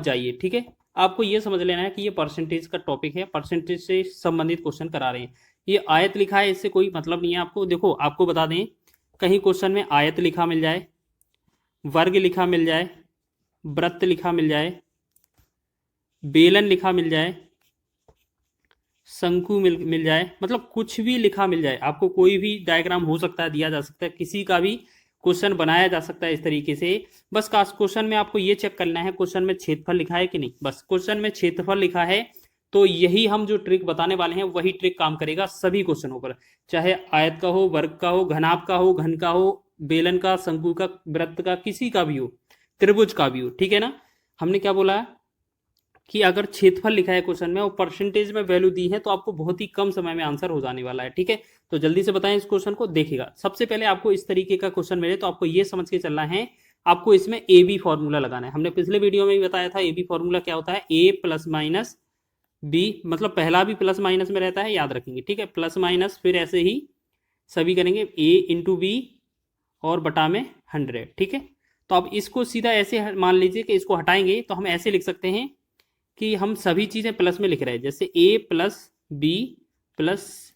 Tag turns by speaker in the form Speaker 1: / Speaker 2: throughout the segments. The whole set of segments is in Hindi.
Speaker 1: जाइए, ठीक है। आपको ये समझ लेना है कि ये परसेंटेज का टॉपिक है, परसेंटेज से संबंधित क्वेश्चन करा रहे हैं। ये आयत लिखा है, इससे कोई मतलब नहीं है आपको। देखो आपको बता दें, कहीं क्वेश्चन में आयत लिखा मिल जाए, वर्ग लिखा मिल जाए, वृत्त लिखा मिल जाए, बेलन लिखा मिल जाए, शंकु मिल जाए, मतलब कुछ भी लिखा मिल जाए आपको, कोई भी डायग्राम हो सकता है, दिया जा सकता है, किसी का भी क्वेश्चन बनाया जा सकता है इस तरीके से। बस क्वेश्चन में आपको ये चेक करना है क्वेश्चन में क्षेत्रफल लिखा है कि नहीं। बस क्वेश्चन में क्षेत्रफल लिखा है तो यही हम जो ट्रिक बताने वाले हैं वही ट्रिक काम करेगा सभी क्वेश्चनों पर, चाहे आयत का हो, वर्ग का हो, घनाभ का हो, घन का हो, बेलन का, शंकु का, वृत्त का, किसी का भी हो, त्रिभुज का भी हो, ठीक है ना। हमने क्या बोला कि अगर क्षेत्रफल लिखा है क्वेश्चन में और परसेंटेज में वैल्यू दी है तो आपको बहुत ही कम समय में आंसर हो जाने वाला है, ठीक है। तो जल्दी से बताएं इस क्वेश्चन को। देखिएगा, सबसे पहले आपको इस तरीके का क्वेश्चन मिले तो आपको ये समझ के चलना है, आपको इसमें ए बी फॉर्मूला लगाना है। हमने पिछले वीडियो में भी बताया था ए बी फॉर्मूला क्या होता है, ए प्लस माइनस बी, मतलब पहला भी प्लस माइनस में रहता है, याद रखेंगे, ठीक है। प्लस माइनस फिर ऐसे ही सभी करेंगे, ए इंटू बी और बटा में 100, ठीक है। तो अब इसको सीधा ऐसे मान लीजिए कि इसको हटाएंगे तो हम ऐसे लिख सकते हैं कि हम सभी चीजें प्लस में लिख रहे हैं, जैसे ए प्लस बी प्लस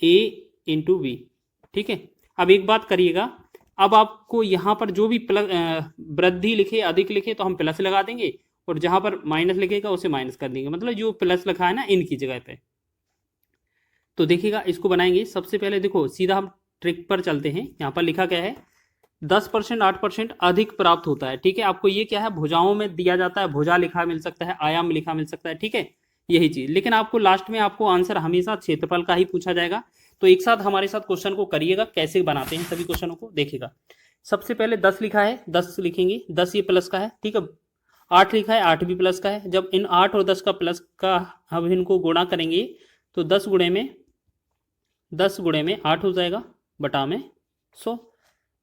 Speaker 1: ए इंटू बी, ठीक है। अब एक बात करिएगा, अब आपको यहां पर जो भी प्लस वृद्धि लिखे, अधिक लिखे तो हम प्लस लगा देंगे, और जहां पर माइनस लिखेगा उसे माइनस कर देंगे, मतलब जो प्लस लिखा है ना इनकी जगह पे। तो देखिएगा इसको बनाएंगे। सबसे पहले देखो सीधा हम ट्रिक पर चलते हैं। यहाँ पर लिखा क्या है, 10% 8% अधिक प्राप्त होता है, ठीक है। आपको ये क्या है, भुजाओं में दिया जाता है, भुजा लिखा मिल सकता है, आयाम लिखा मिल सकता है, ठीक है, यही चीज। लेकिन आपको लास्ट में आपको आंसर हमेशा क्षेत्रफल का ही पूछा जाएगा। तो एक साथ हमारे साथ क्वेश्चन को करिएगा, कैसे बनाते हैं सभी क्वेश्चनों को, देखिएगा। सबसे पहले 10 लिखा है, 10 लिखेंगे, 10 ये प्लस का है, ठीक है। 8 लिखा है, 8 भी प्लस का है। जब इन 8 और 10 का प्लस का हम इनको गुणा करेंगे तो 10 गुणे में 8 हो जाएगा, बटा में 100।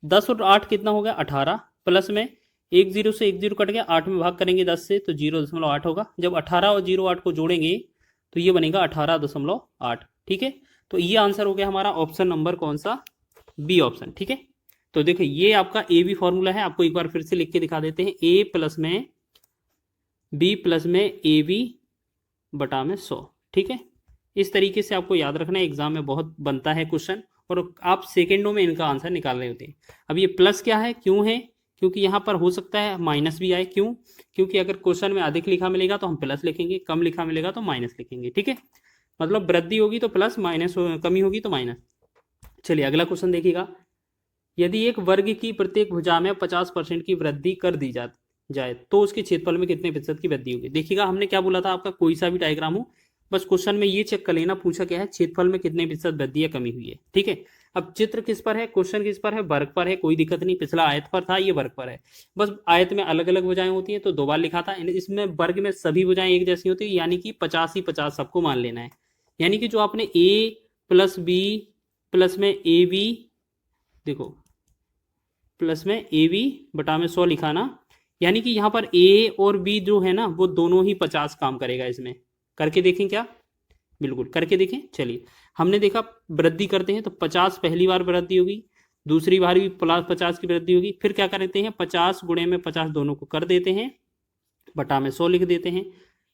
Speaker 1: 10 और 8 कितना हो गया, 18, प्लस में एक जीरो से एक जीरो कट गया, 8 में भाग करेंगे 10 से तो 0.8 होगा। जब 18 और 0.8 को जोड़ेंगे तो ये बनेगा 18.8, ठीक है। तो ये आंसर हो गया हमारा ऑप्शन नंबर कौन सा, बी ऑप्शन, ठीक है। तो देखिए ये आपका ए बी फॉर्मूला है, आपको एक बार फिर से लिख के दिखा देते हैं, ए प्लस में बी प्लस में ए बी बटा में 100, ठीक है। इस तरीके से आपको याद रखना है, एग्जाम में बहुत बनता है क्वेश्चन और आप सेकेंडों में इनका आंसर निकाल रहे होते हैं। अब ये प्लस क्या है, क्यों है, क्योंकि यहाँ पर हो सकता है माइनस भी आए, क्यों, क्योंकि अगर क्वेश्चन में अधिक लिखा मिलेगा तो हम प्लस लिखेंगे, कम लिखा मिलेगा तो माइनस लिखेंगे, ठीक है। मतलब वृद्धि होगी तो प्लस, माइनस कमी होगी तो माइनस। चलिए अगला क्वेश्चन देखिएगा, यदि एक वर्ग की प्रत्येक भुजा में 50% की वृद्धि कर दी जाए तो उसके क्षेत्रफल में कितने प्रतिशत की वृद्धि होगी। देखिएगा हमने क्या बोला था, आपका कोई सा भी डायग्राम हो, बस क्वेश्चन में ये चेक कर लेना, पूछा क्या है, क्षेत्रफल में कितने प्रतिशत वृद्धि या कमी हुई है, ठीक है। अब चित्र किस पर है, क्वेश्चन किस पर है, वर्ग पर है, कोई दिक्कत नहीं, पिछला आयत पर था, ये वर्ग पर है। बस आयत में अलग अलग भुजाएं होती हैं तो 2 बार लिखा था, इसमें वर्ग में सभी भुजाएं एक जैसी होती है, यानी कि 50 ही 50 सबको मान लेना है। यानी कि जो आपने ए प्लस बी प्लस में ए बी, देखो प्लस में ए बी बटा में 100 लिखा ना, यानी कि यहाँ पर ए और बी जो है ना वो दोनों ही 50 काम करेगा इसमें। करके देखें क्या, बिल्कुल करके देखें। चलिए हमने देखा वृद्धि करते हैं तो 50 पहली बार वृद्धि होगी, दूसरी बार भी प्लस 50 की वृद्धि होगी, फिर क्या करते हैं 50 गुणे में 50 दोनों को कर देते हैं, बटा में 100 लिख देते हैं।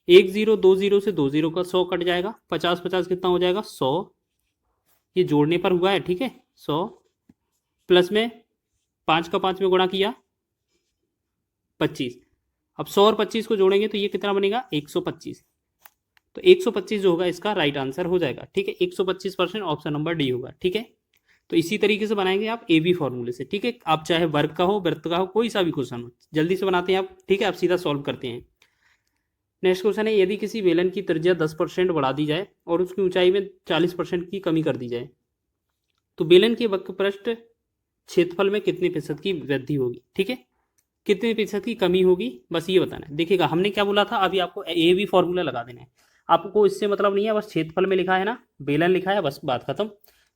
Speaker 1: एक जीरो, 2 जीरो से 2 जीरो का 100 कट जाएगा, 50 50 कितना हो जाएगा 100, ये जोड़ने पर हुआ है, ठीक है 100, प्लस में 5 का 5 में गुणा किया 25। अब 100 और 25 को जोड़ेंगे तो ये कितना बनेगा 125। तो 125 जो होगा इसका राइट आंसर हो जाएगा, ठीक है। 125% ऑप्शन नंबर डी होगा, ठीक है। तो इसी तरीके से बनाएंगे आप ए बी फॉर्मूले से, ठीक है। आप चाहे वर्ग का हो, वृत्त का हो, कोई सा भी क्वेश्चन हो, जल्दी से बनाते हैं आप, ठीक है। आप सीधा सॉल्व करते हैं। नेक्स्ट क्वेश्चन है, यदि किसी बेलन की त्रिज्या 10% बढ़ा दी जाए और उसकी ऊंचाई में 40% की कमी कर दी जाए तो बेलन के वक्र पृष्ठ क्षेत्रफल में कितने प्रतिशत की वृद्धि होगी, ठीक है, कितने प्रतिशत की कमी होगी, बस ये बताना है। देखिएगा हमने क्या बोला था, अभी आपको ए बी फॉर्मूला लगा देना है, आपको इससे मतलब नहीं है, बस क्षेत्रफल में लिखा है ना, बेलन लिखा है, बस बात खत्म।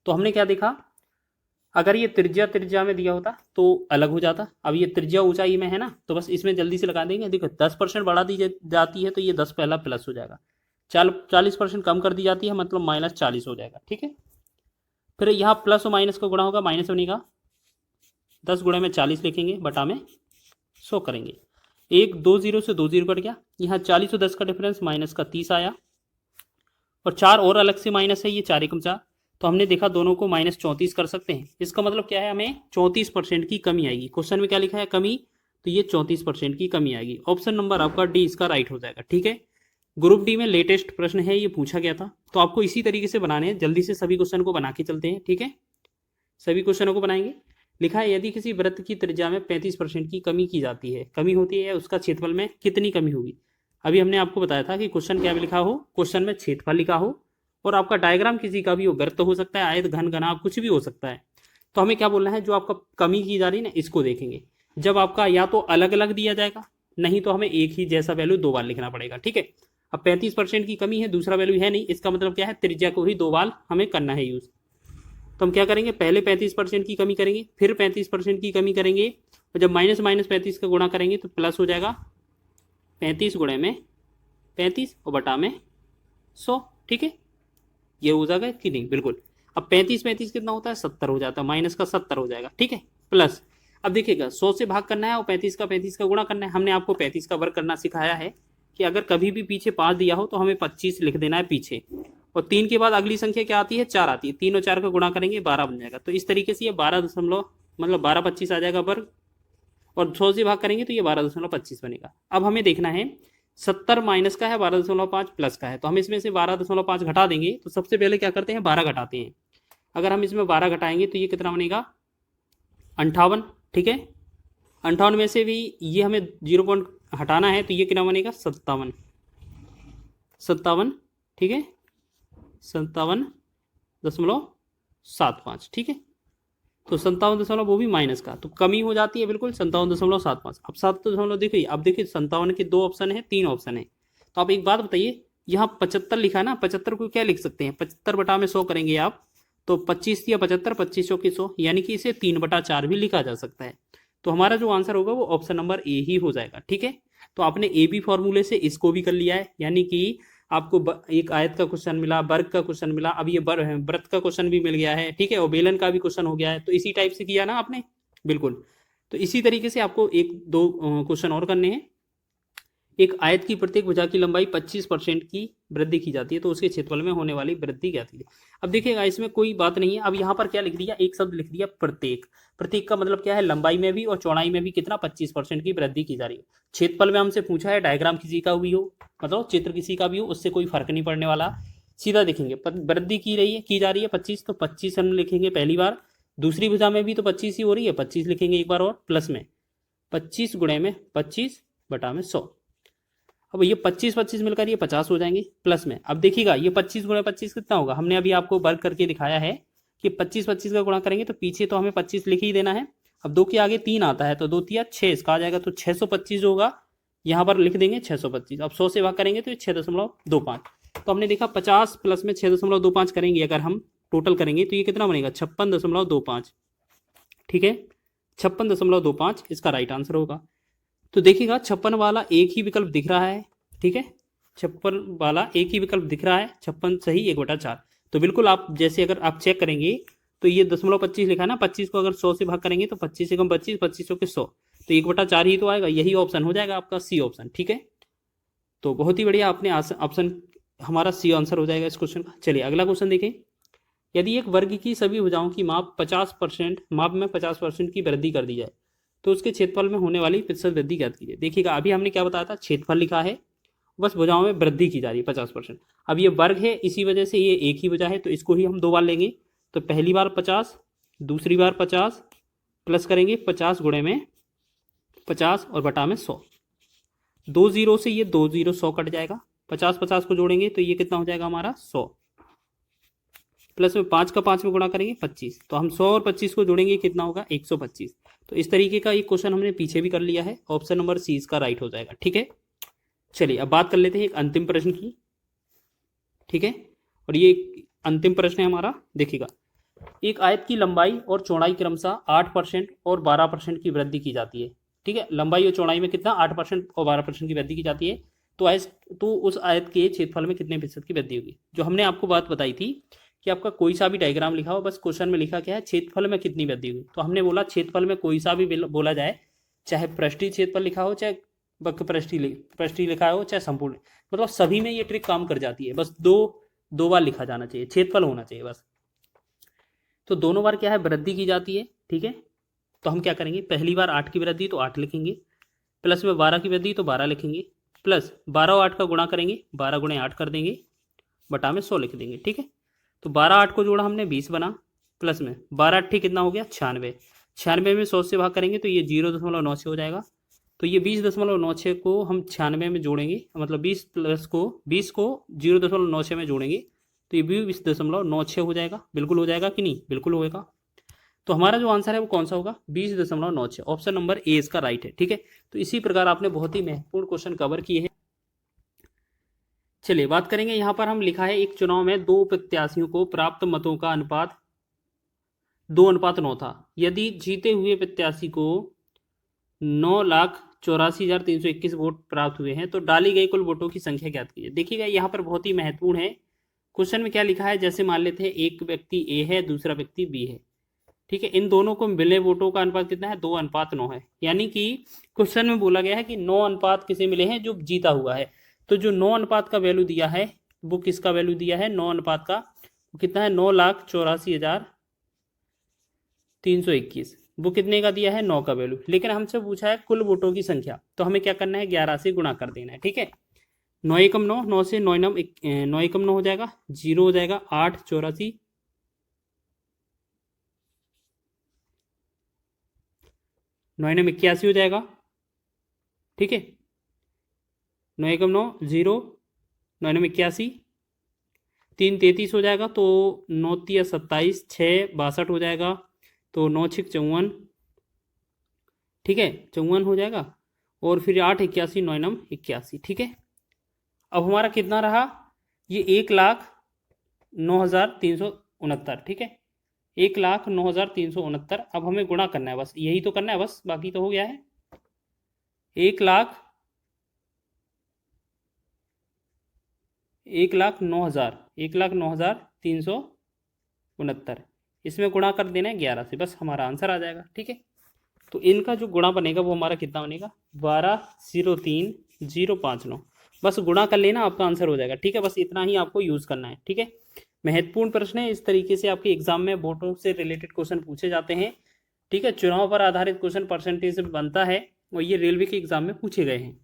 Speaker 1: तो हमने क्या देखा, अगर ये त्रिज्या में दिया होता तो अलग हो जाता, अब ये त्रिज्या ऊंचाई में है ना तो बस इसमें जल्दी से लगा देंगे। देखो 10% बढ़ा दी जाती है तो ये 10 पहला प्लस हो जाएगा, 40% कम कर दी जाती है मतलब -40 हो जाएगा, ठीक है। फिर यहाँ प्लस और माइनस का गुणा होगा, माइनस बनेगा, 10 गुणे में 40 लिखेंगे, बटा में 100 करेंगे। एक 2 जीरो से 2 जीरो कट गया, यहाँ 40 और 10 का डिफरेंस माइनस का 30 आया, और 4 और अलग से माइनस है, ये 4 एकम 4, तो हमने देखा दोनों को -34 कर सकते हैं। इसका मतलब क्या है, हमें 34% की कमी आएगी। क्वेश्चन में क्या लिखा है, कमी, तो ये 34% की कमी आएगी। ऑप्शन नंबर आपका डी इसका राइट हो जाएगा। ठीक है, ग्रुप डी में लेटेस्ट प्रश्न है, ये पूछा गया था, तो आपको इसी तरीके से बनाने हैं। जल्दी से सभी क्वेश्चन को बना के चलते हैं। ठीक है, सभी क्वेश्चनों को बनाएंगे। लिखा है, यदि किसी वृत्त की त्रिज्या में 35% की कमी की जाती है, कमी होती है, उसका क्षेत्रफल में कितनी कमी होगी। अभी हमने आपको बताया था कि क्वेश्चन क्या लिखा हो, क्वेश्चन में क्षेत्रफल लिखा हो, और आपका डायग्राम किसी का भी हो, वृत्त हो सकता है, आयत, घन, घनाभ, कुछ भी हो सकता है। तो हमें क्या बोलना है, जो आपका कमी की जा रही है ना, इसको देखेंगे। जब आपका या तो अलग अलग दिया जाएगा, नहीं तो हमें एक ही जैसा वैल्यू 2 बार लिखना पड़ेगा। ठीक है, अब 35% की कमी है, दूसरा वैल्यू है नहीं, इसका मतलब क्या है, त्रिज्या को ही 2 बार हमें करना है यूज। तो हम क्या करेंगे, पहले 35% की कमी करेंगे, फिर 35% की कमी करेंगे, और जब माइनस माइनस 35 का गुणा करेंगे तो प्लस हो जाएगा 35 गुणे में 35 और बटा में 100। ठीक है, ये हो जाएगा कि नहीं, बिल्कुल। अब 35 कितना होता है, 70 हो जाता है, माइनस का 70 हो जाएगा। ठीक है, प्लस, अब देखिएगा 100 से भाग करना है और 35 का गुणा करना है। हमने आपको 35 का वर्ग करना सिखाया है कि अगर कभी भी पीछे 5 दिया हो तो हमें 25 लिख देना है पीछे, और 3 के बाद अगली संख्या क्या आती है, 4 आती है। 3 और 4 का गुणा करेंगे 12 बन जाएगा। तो इस तरीके से ये 12.25 आ जाएगा वर्ग, और 100 से भाग करेंगे तो ये 12.25 बनेगा। अब हमें देखना है 70 माइनस का है, 12.5 प्लस का है, तो हम इसमें से 12.5 घटा देंगे। तो सबसे पहले क्या करते हैं, 12 घटाते हैं। अगर हम इसमें 12 घटाएंगे तो ये कितना बनेगा, 58। ठीक है, 58 में से भी ये हमें 0 पॉइंट हटाना है, तो ये कितना बनेगा, 57। ठीक है, 57.75। ठीक है, तो 57 वो भी माइनस का, तो कमी हो जाती है बिल्कुल 57.75। अब 7 देखिए, अब देखिए 57 के 2 ऑप्शन है, 3 ऑप्शन है। तो आप एक बात बताइए, यहाँ 75 लिखा ना, 75 को क्या लिख सकते हैं, 75 बटा में 100 करेंगे आप, तो 25 या 75, 25 की 100, यानी कि इसे 3/4 भी लिखा जा सकता है। तो हमारा जो आंसर होगा वो ऑप्शन नंबर ए ही हो जाएगा। ठीक है, तो आपने ए बी फॉर्मूले से इसको भी कर लिया है, यानी कि आपको एक आयत का क्वेश्चन मिला, वर्ग का क्वेश्चन मिला, अब ये वृत्त का क्वेश्चन भी मिल गया है। ठीक है, और बेलन का भी क्वेश्चन हो गया है। तो इसी टाइप से किया ना आपने, बिल्कुल। तो इसी तरीके से आपको एक दो क्वेश्चन और करने हैं। एक आयत की प्रत्येक भुजा की लंबाई 25% की वृद्धि की जाती है, तो उसके क्षेत्रफल में होने वाली वृद्धि क्या थी। अब देखिएगा, इसमें कोई बात नहीं है। अब यहाँ पर क्या लिख दिया, एक शब्द लिख दिया प्रत्येक। प्रत्येक का मतलब क्या है, लंबाई में भी और चौड़ाई में भी कितना, 25% की वृद्धि की जा रही है। क्षेत्रफल में हमसे पूछा है, डायग्राम किसी का भी हो, मतलब चित्र किसी का भी हो, उससे कोई फर्क नहीं पड़ने वाला। सीधा देखेंगे, वृद्धि की जा रही है 25, तो 25 हम लिखेंगे पहली बार। दूसरी भुजा में भी तो 25 ही हो रही है, 25 लिखेंगे एक बार, और प्लस में 25 गुणे में 25 बटा में 100। अब ये 25 मिलकर ये 50 हो जाएंगे, प्लस में। अब देखिएगा, ये 25 गुणे 25 कितना होगा, हमने अभी आपको वर्क करके दिखाया है कि 25 का गुणा करेंगे तो पीछे तो हमें 25 लिख ही देना है। अब 2 के आगे 3 आता है, तो 2 तिया 6 इसका आ जाएगा, तो 625 जो होगा यहाँ पर लिख देंगे 625। अब 100 से भाग करेंगे तो 6.25। तो हमने देखा 50 प्लस में 6.25 करेंगे, अगर हम टोटल करेंगे तो ये कितना बनेगा, 56.25। ठीक है, 56.25 इसका राइट आंसर होगा। तो देखिएगा 56 वाला एक ही विकल्प दिख रहा है। ठीक है, 56 वाला एक ही विकल्प दिख रहा है, 56 सही 1/4। तो बिल्कुल आप जैसे अगर आप चेक करेंगे तो ये 0.25 लिखा है ना, 25 को अगर 100 से भाग करेंगे तो 25 एकम 25, 25 के 100, तो 1/4 ही तो आएगा, यही ऑप्शन हो जाएगा आपका सी ऑप्शन। ठीक है, तो बहुत ही बढ़िया, आपने ऑप्शन हमारा सी आंसर हो जाएगा इस क्वेश्चन का। चलिए अगला क्वेश्चन देखें। यदि एक वर्ग की सभी भुजाओं की माप 50% माप में 50% की वृद्धि कर दी जाए तो उसके क्षेत्रफल में होने वाली प्रतिशत वृद्धि क्या कीजिए। देखिएगा, अभी हमने क्या बताया था, क्षेत्रफल लिखा है, बस भुजाओं में वृद्धि की जा रही है 50%। अब ये वर्ग है, इसी वजह से ये एक ही भुजा है, तो इसको ही हम 2 बार लेंगे। तो पहली बार 50, दूसरी बार 50, प्लस करेंगे 50 गुणे में 50 और बटा में 100। 2 जीरो से ये 2 जीरो 100 कट जाएगा, 50 को जोड़ेंगे तो ये कितना हो जाएगा हमारा 100, प्लस में 5 का 5 में गुणा करेंगे 25, तो हम 100 और 25 को जोड़ेंगे कितना होगा 125। तो इस तरीके का एक क्वेश्चन हमने पीछे भी कर लिया है, ऑप्शन नंबर सी इसका राइट हो जाएगा। ठीक है, चलिए अब बात कर लेते हैं एक अंतिम प्रश्न की। ठीक है, और ये अंतिम प्रश्न है हमारा। देखिएगा, एक आयत की लंबाई और चौड़ाई क्रमशः 8% और 12% की वृद्धि की जाती है। ठीक है, लंबाई और चौड़ाई में कितना 8% और 12% की वृद्धि की जाती है, तो उस आयत के क्षेत्रफल में कितने प्रतिशत की वृद्धि होगी। जो हमने आपको बात बताई थी कि आपका कोई सा भी डायग्राम लिखा हो, बस क्वेश्चन में लिखा क्या है, क्षेत्रफल में कितनी वृद्धि हुई। तो हमने बोला क्षेत्रफल में कोई सा भी बोला जाए, चाहे पृष्ठीय क्षेत्रफल लिखा हो चाहे पृष्ठीय लिखा हो चाहे संपूर्ण, मतलब सभी में ये ट्रिक काम कर जाती है। बस दो बार लिखा जाना चाहिए, छेदफल होना चाहिए बस। तो दोनों बार क्या है, वृद्धि की जाती है, ठीक है। तो हम क्या करेंगे, पहली बार 8 की वृद्धि तो 8 लिखेंगे, प्लस में 12 की वृद्धि तो 12 लिखेंगे, प्लस 12 और 8 का गुणा करेंगे, 12 गुणे 8 कर देंगे, बटा में 100 लिख देंगे, ठीक है। तो 12 8 को जोड़ा हमने 20 बना, प्लस में 12 8 कितना हो गया 96, 96 में 100 से भाग करेंगे तो ये 0.96 हो जाएगा। तो ये 20.96 को हम 96 में जोड़ेंगे, मतलब 20 को 0.96 में जोड़ेंगे तो ये 20.96 हो जाएगा। बिल्कुल हो जाएगा कि नहीं, बिल्कुल होगा। तो हमारा जो आंसर है वो कौन सा होगा, 20.96। ऑप्शन नंबर ए इसका राइट है, ठीक है। तो इसी प्रकार आपने बहुत ही महत्वपूर्ण क्वेश्चन कवर किए हैं। चलिए बात करेंगे, यहाँ पर हम लिखा है एक चुनाव में 2 प्रत्याशियों को प्राप्त मतों का अनुपात 2:9 था। यदि जीते हुए प्रत्याशी को 9,84,321 वोट प्राप्त हुए हैं तो डाली गई कुल वोटों की संख्या ज्ञात कीजिए। देखिएगा यहाँ पर बहुत ही महत्वपूर्ण है, क्वेश्चन में क्या लिखा है, जैसे मान लेते हैं एक व्यक्ति ए है, दूसरा व्यक्ति बी है, ठीक है। इन दोनों को मिले वोटों का अनुपात कितना है, 2:9 है। यानी कि क्वेश्चन में बोला गया है कि 9 अनुपात किसे मिले हैं, जो जीता हुआ है। तो जो 9 अनुपात का वैल्यू दिया है वो किसका वैल्यू दिया है, 9 अनुपात का कितना है, 9,84,321, वो कितने का दिया है, 9 का वैल्यू। लेकिन हमसे पूछा है कुल वोटों की संख्या, तो हमें क्या करना है, 11 से गुणा कर देना है, ठीक है। 9 एकम 9, 9 से 9 एकम 9 हो जाएगा, 0 हो जाएगा, 8 84 9 9 81 हो जाएगा, ठीक है। 9 एकम 9 0, 9 9 81, 3 33 हो जाएगा, तो 9 3 27, 6 62 हो जाएगा, तो 9 6 54, ठीक है, 54 हो जाएगा, और फिर 8 81, 9 9 81, ठीक है। अब हमारा कितना रहा, ये 1,09,369, ठीक है, 1,09,369। अब हमें गुणा करना है, बस यही तो करना है, बस बाकी तो हो गया है। 1,09,369, इसमें गुणा कर देना है 11 से, बस हमारा आंसर आ जाएगा, ठीक है। तो इनका जो गुणा बनेगा वो हमारा कितना बनेगा, 12,03,059। बस गुणा कर लेना, आपका आंसर हो जाएगा, ठीक है। बस इतना ही आपको यूज करना है, ठीक है। महत्वपूर्ण प्रश्न है, इस तरीके से आपके एग्जाम में वोटों से रिलेटेड क्वेश्चन पूछे जाते हैं, ठीक है। चुनाव पर आधारित क्वेश्चन परसेंटेज बनता है और ये रेलवे के एग्जाम में पूछे गए हैं।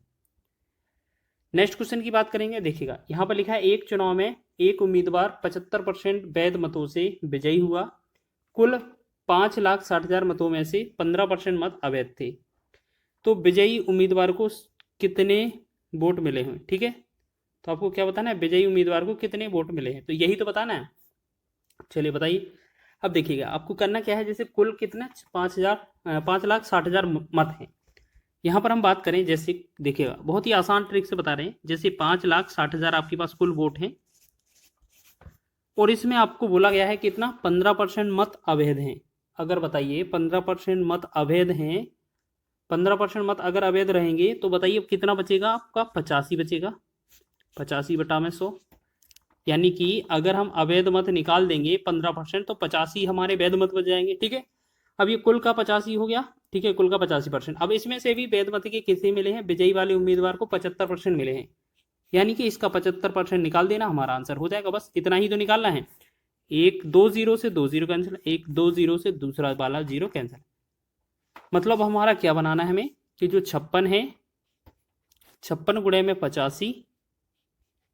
Speaker 1: नेक्स्ट क्वेश्चन की बात करेंगे, देखिएगा यहाँ पर लिखा है एक चुनाव में एक उम्मीदवार 75% वैध मतों से विजयी हुआ, कुल 5,60,000 मतों में से 15% मत अवैध थे, तो विजयी उम्मीदवार को कितने वोट मिले हैं, ठीक है। तो आपको क्या बताना है, विजयी उम्मीदवार को कितने वोट मिले हैं, तो यही तो बताना है। चलिए बताइए। अब देखिएगा आपको करना क्या है, जैसे कुल कितना 5,60,000 मत हैं। यहाँ पर हम बात करें, जैसे देखिएगा बहुत ही आसान ट्रिक से बता रहे हैं, जैसे 5,60,000 आपके पास कुल वोट हैं और इसमें आपको बोला गया है कितना, 15% मत अवैध हैं। अगर बताइए 15% मत अवैध हैं, 15% मत अगर अवैध रहेंगे तो बताइए कितना बचेगा आपका, 85 बचेगा, 85 बटा में 100। यानी कि अगर हम अवैध मत निकाल देंगे 15% तो 85 हमारे वैध मत बच जाएंगे, ठीक है। अब ये कुल का 85 हो गया, ठीक है, कुल का 85%। अब इसमें से भी वैध मत के किसे मिले हैं, विजयी वाले उम्मीदवार को 75% मिले हैं, यानी कि इसका 75% निकाल देना, हमारा आंसर हो जाएगा। बस इतना ही तो निकालना है। 1 2 0 से 2 0 कैंसिल, 1 2 0 से दूसरा वाला 0 कैंसिल। मतलब हमारा क्या बनाना है हमें, कि जो 56 है, 56 गुणे में 85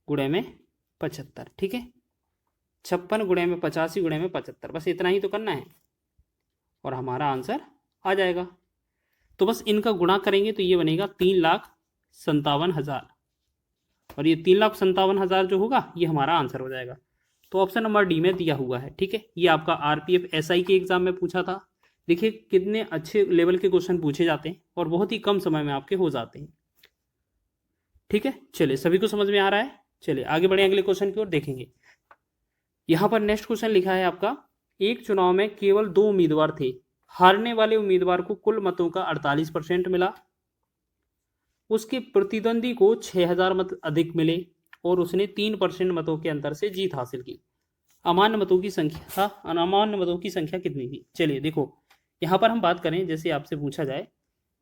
Speaker 1: गुणे में 75, ठीक है, 56 गुणे में 85 गुणे में 75, बस इतना ही तो करना है और हमारा आंसर आ जाएगा। तो बस इनका गुणा करेंगे तो ये बनेगा 3,57,000, और ये 3,57,000 जो होगा ये हमारा आंसर हो जाएगा। तो ऑप्शन नंबर डी में दिया हुआ है, ठीक है। ये आपका आरपीएफ एसआई के एग्जाम में पूछा था। देखिए कितने अच्छे लेवल के क्वेश्चन पूछे जाते हैं और बहुत ही कम समय में आपके हो जाते हैं, ठीक है। चलिए सभी को समझ में आ रहा है, चलिए आगे बढ़े अगले क्वेश्चन की ओर देखेंगे। यहाँ पर नेक्स्ट क्वेश्चन लिखा है आपका, एक चुनाव में केवल 2 उम्मीदवार थे, हारने वाले उम्मीदवार को कुल मतों का 48% मिला, उसके प्रतिद्वंदी को 6,000 मत अधिक मिले और उसने 3% मतों के अंतर से जीत हासिल की। अमान्य मतों की संख्या कितनी थी। चलिए देखो यहाँ पर हम बात करें, जैसे आपसे पूछा जाए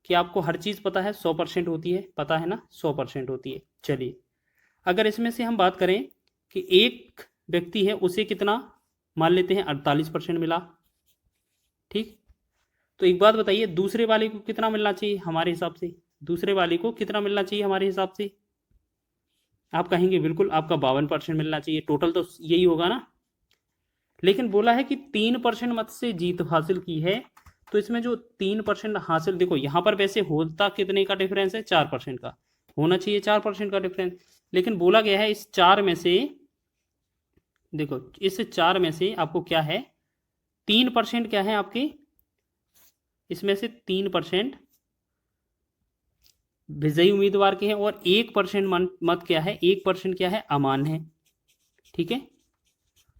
Speaker 1: कि आपको हर चीज़ पता है 100% होती है, पता है ना 100% होती है। चलिए अगर इसमें से हम बात करें कि एक व्यक्ति है उसे कितना मान लेते हैं 48% मिला, ठीक। तो एक बात बताइए दूसरे वाले को कितना मिलना चाहिए हमारे हिसाब से, दूसरे वाले को कितना मिलना चाहिए हमारे हिसाब से? आप कहेंगे बिल्कुल आपका 52% मिलना चाहिए, टोटल तो यही होगा ना। लेकिन बोला है कि 3% मत से जीत हासिल की है, तो इसमें जो 3% हासिल, देखो यहाँ पर वैसे होता कितने का डिफरेंस है, 4% का होना चाहिए, 4% का डिफरेंस। लेकिन बोला गया है इस 4 में से, देखो इस 4 में से आपको क्या है, 3% क्या है आपके, इसमें से 3% विजयी उम्मीदवार के हैं और 1% मत क्या है, 1% क्या है, अमान्य है, ठीक है।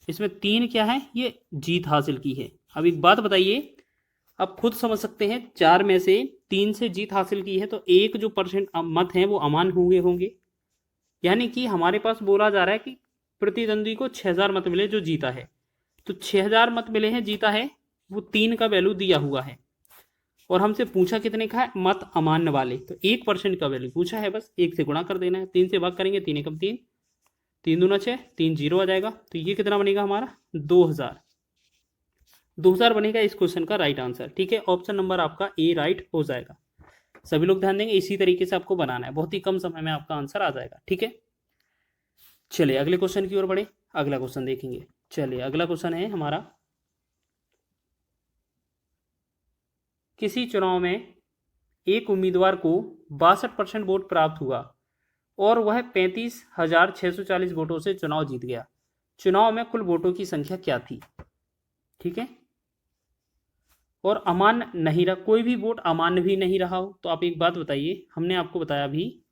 Speaker 1: इसमें 3 क्या है, ये जीत हासिल की है। अब एक बात बताइए, आप खुद समझ सकते हैं 4 में से 3 से जीत हासिल की है तो 1 जो % मत हैं वो अमान्य होंगे। यानी कि हमारे पास बोला जा रहा है कि प्रतिद्वंदी को 6000 मत मिले जो जीता है, तो 6000 मत मिले हैं जीता है, वो 3 का वैल्यू दिया हुआ है और हमसे पूछा कितने का है, मत अमान्य वाले, तो 1% का वैल्यू पूछा है, बस 1 से गुणा कर देना है, 3 से भाग करेंगे, 3 एकम 3, 3 दूना 6, 3 जीरो आ जाएगा, तो ये कितना बनेगा हमारा 2000 बनेगा इस क्वेश्चन का राइट आंसर, ठीक है। ऑप्शन नंबर आपका ए राइट हो जाएगा। सभी लोग ध्यान देंगे, इसी तरीके से आपको बनाना है, बहुत ही कम समय में आपका आंसर आ जाएगा, ठीक है। चलिए अगले क्वेश्चन की ओर बढ़े, अगला क्वेश्चन देखेंगे। चलिए अगला क्वेश्चन है हमारा, किसी चुनाव में एक उम्मीदवार को 62% वोट प्राप्त हुआ और वह 35,640 वोटों से चुनाव जीत गया। चुनाव में कुल वोटों की संख्या क्या थी, ठीक है। और अमान्य नहीं रहा, कोई भी वोट अमान्य भी नहीं रहा हो, तो आप एक बात बताइए, हमने आपको बताया अभी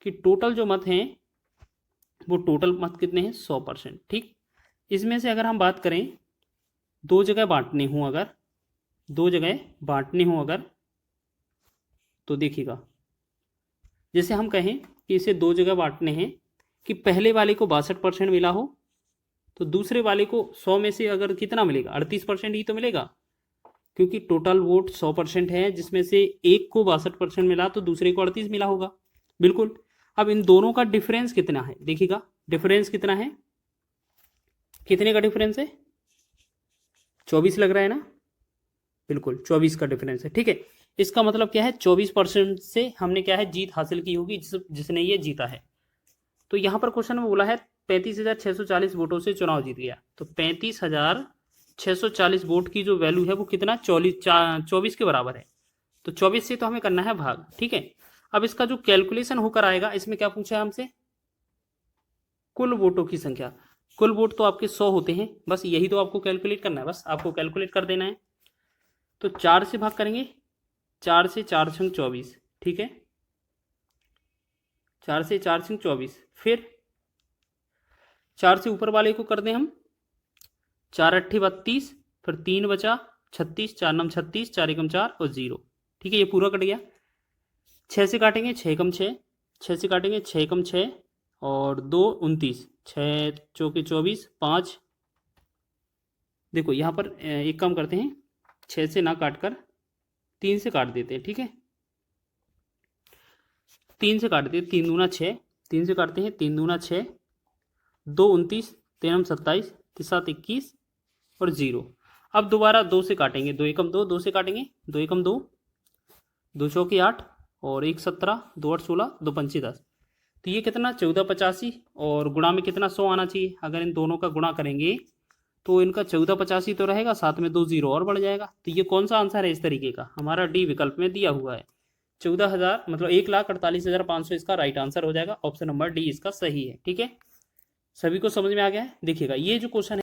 Speaker 1: कि टोटल जो मत हैं वो टोटल मत कितने हैं, 100%, ठीक। इसमें से अगर हम बात करें दो जगह बांटने हों, अगर दो जगह बांटने हों अगर, तो देखिएगा जैसे हम कहें कि इसे दो जगह बांटने हैं कि पहले वाले को 62% मिला हो तो दूसरे वाले को 100 में से अगर कितना मिलेगा, 38% ही तो मिलेगा, क्योंकि टोटल वोट 100% है, जिसमें से एक को 62% मिला तो दूसरे को 38 मिला होगा, बिल्कुल। अब इन दोनों का डिफरेंस कितना है, देखिएगा डिफरेंस कितना है, कितने का डिफरेंस है, 24 लग रहा है ना, बिल्कुल 24 का डिफरेंस है, ठीक है। इसका मतलब क्या है, 24% से हमने क्या है, जीत हासिल की होगी जिसने ये जीता है। तो यहाँ पर क्वेश्चन में बोला है 35,640 वोटों से चुनाव जीत गया, तो 35,640 वोट की जो वैल्यू है वो कितना, 24 के बराबर है, तो 24 से तो हमें करना है भाग, ठीक है। अब इसका जो कैलकुलेशन होकर आएगा, इसमें क्या पूछा है हमसे, कुल वोटों की संख्या। कुल वोट तो आपके 100 होते हैं, बस यही तो आपको कैलकुलेट करना है, बस आपको कैलकुलेट कर देना है। तो 4 से भाग करेंगे, 4 से 4 छंग 24, ठीक है, 4 से 4 छंग 24, फिर 4 से ऊपर वाले को कर दें हम, 4 अट्ठी 32, फिर 3 बचा 36, 4 नम 36, 4 एकम 4 और 0, ठीक है, ये पूरा कट गया। 6 से काटेंगे 6 एकम 6, 6 से काटेंगे 6 एकम 6 और 2 29, 6 चौके 24, 5, देखो यहाँ पर एक काम करते हैं, 6 से ना काट कर 3 से काट देते हैं, ठीक है, 3 से काट देते हैं, 3 दूना 6, 3 से काटते हैं, 3 दूना 6, 2 29, 3 27, 7 21 और 0। अब दोबारा 2 से काटेंगे, 2 एकम 2, 2 से काटेंगे, 2 एकम 2, 2 चौकी 8 और 1 17, 2 8 16, 2 पंची 10, तो ये कितना 1485 और गुणा में कितना 100 आना चाहिए। अगर इन दोनों का गुणा करेंगे तो इनका 1485 तो रहेगा, साथ में 2 0 और बढ़ जाएगा, तो ये कौन सा आंसर है इस तरीके का, हमारा डी विकल्प में दिया हुआ है 14,000 मतलब 1,48,500 इसका राइट आंसर हो जाएगा। ऑप्शन नंबर डी इसका सही है, ठीक है। सभी को समझ में आ गया है। देखिएगा ये जो क्वेश्चन है